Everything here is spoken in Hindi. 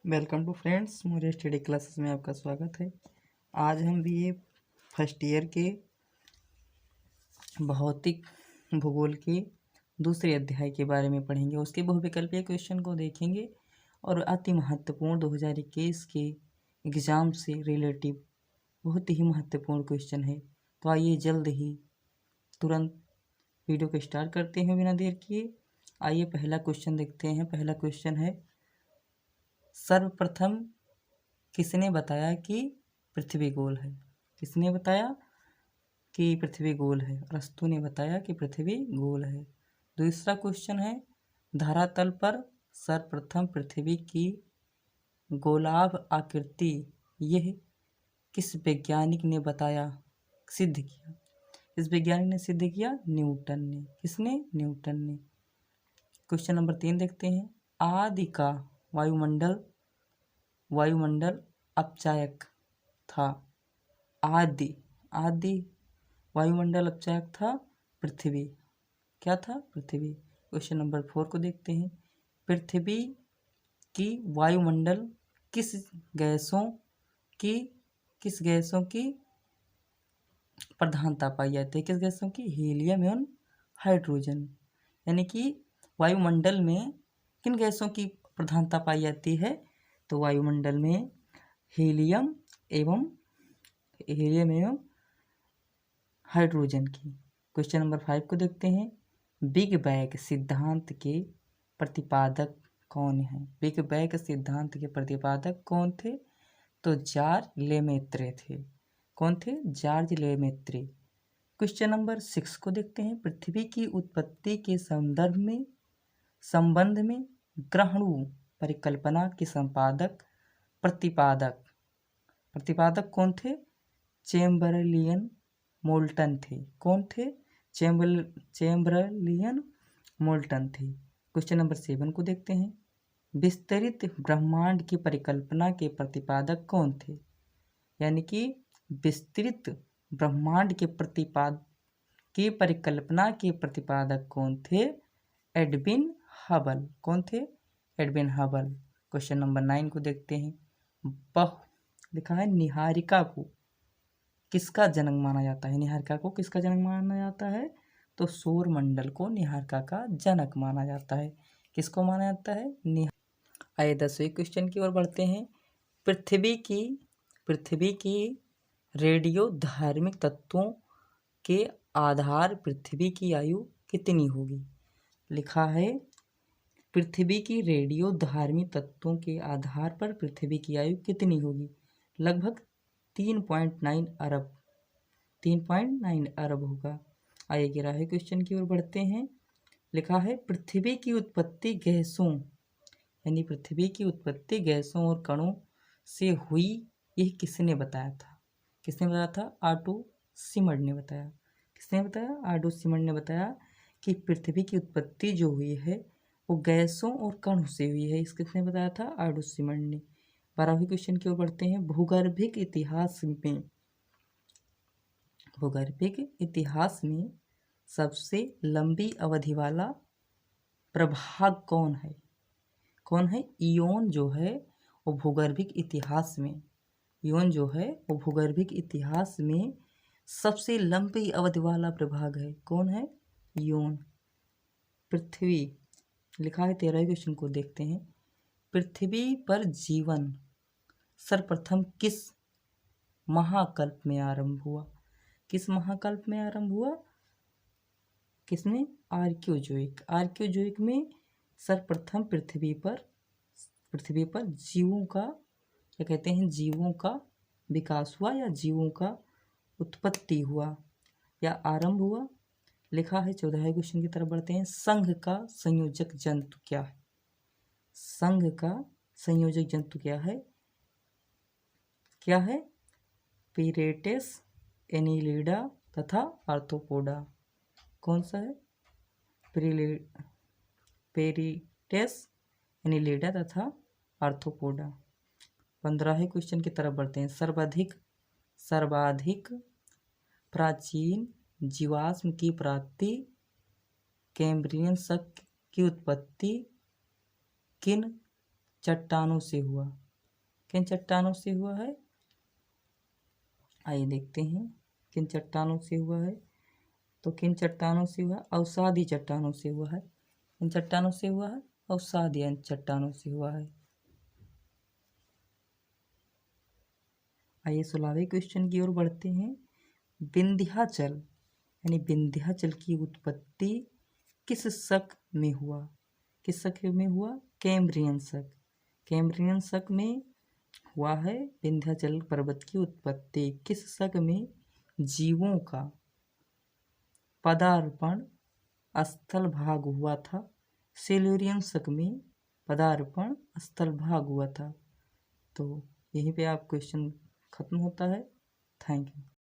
वेलकम टू फ्रेंड्स, मेरे स्टडी क्लासेस में आपका स्वागत है। आज हम बीए फर्स्ट ईयर के भौतिक भूगोल के दूसरे अध्याय के बारे में पढ़ेंगे। उसके बहुविकल्पीय क्वेश्चन को देखेंगे और अति महत्वपूर्ण 2021 के एग्ज़ाम से रिलेटिव बहुत ही महत्वपूर्ण क्वेश्चन है। तो आइए जल्द ही तुरंत वीडियो को स्टार्ट करते हैं बिना देर किए। आइए पहला क्वेश्चन देखते हैं। पहला क्वेश्चन है, सर्वप्रथम किसने बताया कि पृथ्वी गोल है? किसने बताया कि पृथ्वी गोल है? अरस्तु ने बताया कि पृथ्वी गोल है। दूसरा क्वेश्चन है, धरातल पर सर्वप्रथम पृथ्वी की गोलाभ आकृति यह किस वैज्ञानिक ने बताया, सिद्ध किया? इस वैज्ञानिक ने सिद्ध किया न्यूटन ने। किसने? न्यूटन ने। क्वेश्चन नंबर 3 देखते हैं। आदि का वायुमंडल अपचायक था। आदि वायुमंडल अपचायक था पृथ्वी। क्या था? पृथ्वी। क्वेश्चन नंबर 4 को देखते हैं। पृथ्वी की वायुमंडल किस गैसों की प्रधानता पाई जाती है? किस गैसों की? हीलियम एवं हाइड्रोजन। यानी कि वायुमंडल में किन गैसों की प्रधानता पाई जाती है? तो वायुमंडल में हीलियम एवं हाइड्रोजन की। क्वेश्चन नंबर 5 को देखते हैं। बिग बैंग सिद्धांत के प्रतिपादक कौन है? बिग बैंग सिद्धांत के प्रतिपादक कौन थे? तो जॉर्ज लेमेत्रे थे। कौन थे? George Lemaître. क्वेश्चन नंबर 6 को देखते हैं। पृथ्वी की उत्पत्ति के संबंध में ग्रहणु परिकल्पना के प्रतिपादक कौन थे? चैम्बरलियन मोल्टन थे। कौन थे? चैम्बरलियन मोल्टन थे। क्वेश्चन नंबर 7 को देखते हैं। विस्तृत ब्रह्मांड की परिकल्पना के प्रतिपादक कौन थे? यानी कि विस्तृत ब्रह्मांड के परिकल्पना के प्रतिपादक कौन थे? Edwin Hubble. कौन थे? Edwin Hubble. क्वेश्चन नंबर 9 को देखते हैं। लिखा है, निहारिका को किसका जनक माना जाता है? निहारिका को किसका जनक माना जाता है? तो सौरमंडल को निहारिका का जनक माना जाता है। किसको माना जाता है? आइए 10वें क्वेश्चन की ओर बढ़ते हैं। पृथ्वी की रेडियो धार्मिक तत्वों के आधार पृथ्वी की आयु कितनी होगी? लिखा है, पृथ्वी की रेडियो धार्मिक तत्वों के आधार पर पृथ्वी की आयु कितनी होगी? लगभग 3.9 अरब होगा। आइए 11वें क्वेश्चन की ओर बढ़ते हैं। लिखा है, पृथ्वी की उत्पत्ति गैसों और कणों से हुई, यह किसने बताया था? किसने बताया था? आर्डो शिमर ने बताया। किसने बताया? आर्डो शिमर ने बताया कि पृथ्वी की उत्पत्ति जो हुई है वो गैसों और कणों से हुई है। किसने बताया था? आर्डो शिमर ने। 12वें क्वेश्चन की ओर बढ़ते हैं। भूगर्भिक इतिहास में सबसे लंबी अवधि वाला प्रभाग कौन है? इयोन जो है वो भूगर्भिक इतिहास में सबसे लंबी अवधि वाला प्रभाग है। कौन है? इयोन। पृथ्वी। लिखा है, 13वें क्वेश्चन को देखते हैं। पृथ्वी पर जीवन सर्वप्रथम किस महाकल्प में आरंभ हुआ? किस महाकल्प में आरंभ हुआ? किसमें? आर्कियोजोइक में सर्वप्रथम पृथ्वी पर जीवों का, क्या कहते हैं, जीवों का विकास हुआ या जीवों का उत्पत्ति हुआ या आरंभ हुआ। लिखा है, 14वें क्वेश्चन की तरफ बढ़ते हैं। संघ का संयोजक जंतु क्या है? संघ का संयोजक जंतु क्या है? पीरेटेस, एनिलिडा तथा आर्थ्रोपोडा। कौन सा है? पेरिटेस, एनिलिडा तथा आर्थ्रोपोडा। 15वें क्वेश्चन की तरफ बढ़ते हैं। सर्वाधिक प्राचीन जीवाश्म की प्राप्ति, कैम्ब्रियन शक की उत्पत्ति किन चट्टानों से हुआ। किन चट्टानों से हुआ है? आइए देखते हैं किन चट्टानों से हुआ है। तो किन चट्टानों से हुआ? अवसादी चट्टानों से हुआ है। किन चट्टानों से हुआ है? अवसादी चट्टानों से हुआ है। आइए 16वें क्वेश्चन की ओर बढ़ते हैं। विंध्याचल यानी विंध्याचल की उत्पत्ति किस शक में हुआ? किस शक में हुआ? कैम्ब्रियन शक। कैम्ब्रियन शक में हुआ है विंध्याचल पर्वत की उत्पत्ति। किस शक में? जीवों का पदार्पण स्थल भाग हुआ था। सिल्यूरियन शक में पदार्पण स्थल भाग हुआ था। तो यहीं पे आप क्वेश्चन खत्म होता है। Thank you.